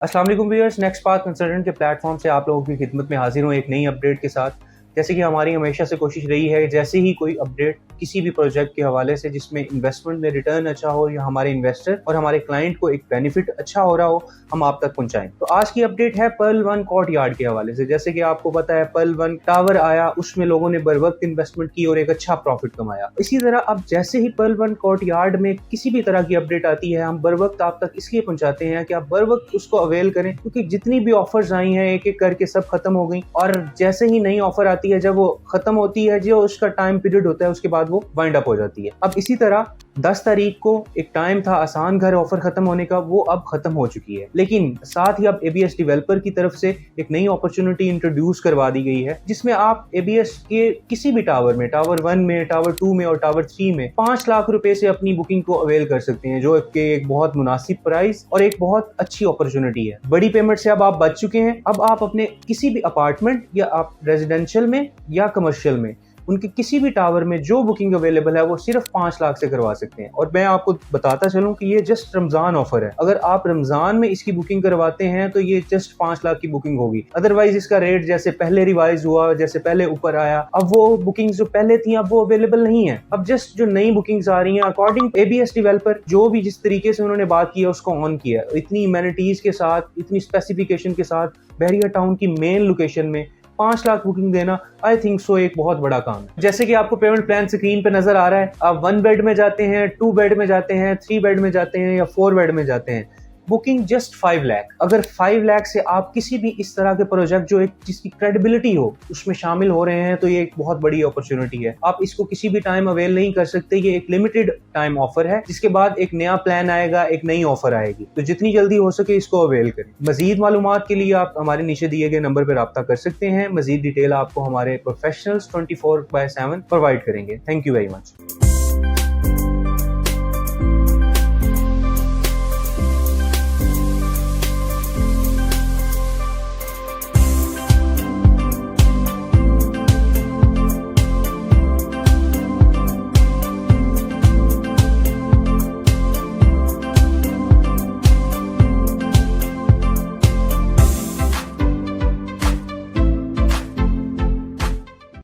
अस्सलाम वालेकुम viewers, next path consultant के प्लेटफॉर्म से आप लोगों की खिदमत में हाजिर हूँ एक नई अपडेट के साथ। जैसे कि हमारी हमेशा से कोशिश रही है, जैसे ही कोई अपडेट किसी भी प्रोजेक्ट के हवाले से जिसमें इन्वेस्टमेंट में रिटर्न अच्छा हो या हमारे इन्वेस्टर और हमारे क्लाइंट को एक बेनिफिट अच्छा हो रहा हो, हम आप तक पहुंचाएं। तो आज की अपडेट है पर्ल वन कोर्ट यार्ड के हवाले से। जैसे कि आपको पता है, पर्ल वन टावर आया, उसमें लोगों ने बर वक्त इन्वेस्टमेंट की और एक अच्छा प्रॉफिट कमाया। इसी तरह अब जैसे ही पर्ल वन कोर्ट यार्ड में किसी भी तरह की अपडेट आती है, हम बर वक्त आप तक इसलिए पहुंचाते हैं कि आप बर वक्त उसको अवेल करें, क्योंकि जितनी भी ऑफर्स आई हैं एक एक करके सब खत्म हो गई, और जैसे ही नई ऑफर आती है, जब वो खत्म होती है, जो उसका टाइम पीरियड होता है उसके बाद वो वाइंड अप हो जाती है। अब इसी तरह 10 तारीख को एक टाइम था आसान घर ऑफर खत्म होने का, वो अब खत्म हो चुकी है। लेकिन साथ ही अब एबीएस डेवलपर की तरफ से एक नई अपॉर्चुनिटी इंट्रोड्यूस करवा दी गई है, जिसमें आप एबीएस के किसी भी टावर में, टावर 1 में, टावर 2 में और टावर 3 में 5 लाख रुपए से अपनी बुकिंग को अवेल कर सकते हैं, जो एक बहुत मुनासिब प्राइस और एक बहुत अच्छी अपॉर्चुनिटी है। बड़ी पेमेंट से अब आप बच चुके हैं। अब आप अपने किसी भी अपार्टमेंट या आप रेजिडेंशियल में या कमर्शियल में उनके किसी भी टावर में जो बुकिंग अवेलेबल है वो सिर्फ 5 लाख से करवा सकते हैं। और मैं आपको बताता चलूं कि ये जस्ट रमजान ऑफर है। अगर आप रमजान में इसकी बुकिंग करवाते हैं तो ये जस्ट 5 लाख की बुकिंग होगी। अदरवाइज इसका रेट जैसे पहले रिवाइज हुआ, जैसे पहले ऊपर आया, अब वो बुकिंग जो पहले थी अब वो अवेलेबल नहीं है। अब जस्ट जो नई बुकिंग्स आ रही हैं, अकॉर्डिंग एबीएस डेवलपर, जो भी जिस तरीके से उन्होंने बात की है उसको ऑन किया, इतनी इम्यूनिटीज के साथ, इतनी स्पेसिफिकेशन के साथ, बहरिया टाउन की मेन लोकेशन में 5 लाख बुकिंग देना, आई थिंक सो एक बहुत बड़ा काम है। जैसे कि आपको पेमेंट प्लान स्क्रीन पे नजर आ रहा है, आप 1 बेड में जाते हैं, 2 बेड में जाते हैं, 3 बेड में जाते हैं या 4 बेड में जाते हैं, बुकिंग जस्ट 5 लाख। अगर 5 लाख से आप किसी भी इस तरह के प्रोजेक्ट जो एक जिसकी क्रेडिबिलिटी हो उसमें शामिल हो रहे हैं, तो ये एक बहुत बड़ी अपॉर्चुनिटी है। आप इसको किसी भी टाइम अवेल नहीं कर सकते, ये एक लिमिटेड टाइम ऑफर है, जिसके बाद एक नया प्लान आएगा, एक नई ऑफर आएगी। तो जितनी जल्दी हो सके इसको अवेल करें। मजीद मालूमात के लिए आप हमारे नीचे दिए गए नंबर पर रब्ता कर सकते हैं। मजीद डिटेल आपको हमारे प्रोफेशनल्स 24/7 प्रोवाइड करेंगे। Thank you very much.